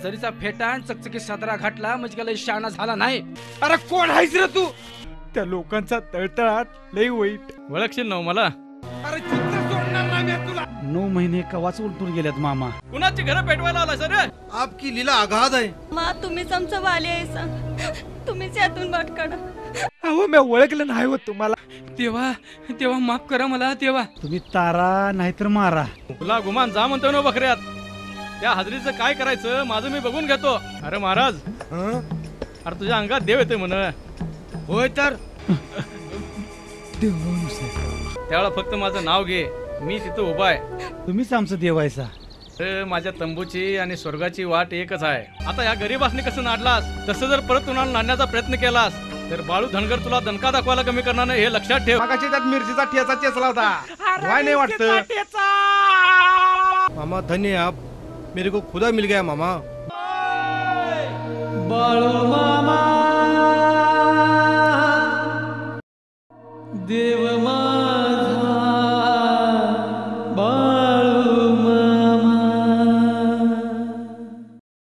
जरीचा फेटा आणि चकचकी सदरा घातला म्हणजे काय लय शहाणा झाला नाही. अरे कोण आहेस रे तू? त्या लोकांचा तळतळाट लय वाईट. ओळखशील ना मला? अरे चित्र सोडणार नाही मी तुला. 9 महिने कवाच उलटून गेल्यात मामा. कुणाची घरं पेटवायला आला सर? आपकी लीला आगाध आहे. मा तुम्हीच आमचा वाली आहे, तुम्हीच यातून बाट काढा. अहो मी ओळखलं नाही होत तुम्हाला. तेव्हा तेव्हा माफ करा मला. तेव्हा तुम्ही तारा नाहीतर मारा. तुला गुमान जा म्हणतो ना बकऱ्यात. त्या हाजरीचं काय करायचं माझं मी बघून घेतो. अरे महाराज, अरे तुझ्या अंगात देव येतोय म्हण. होय तर त्यावेळेला फक्त माझं नाव घे, मी तिथं उभा आहे. तुम्हीच आमचं देवायचा. माझ्या तंबूची आणि स्वर्गाची वाट एकच आहे. आता या गरीबासनी कसं नाडलास तसं जर परत तुम्हाला नाडण्याचा प्रयत्न केलास तर बाळू धनगर तुला दणका दाखवायला कमी करणार नाही, हे लक्षात ठेव. मागाशी त्यात मिरचीचा ठेचा चेचला होता. वाय नाही वाटत मामा. धन्य आप, मेरे को खुदा मिल गया मामा. बाळू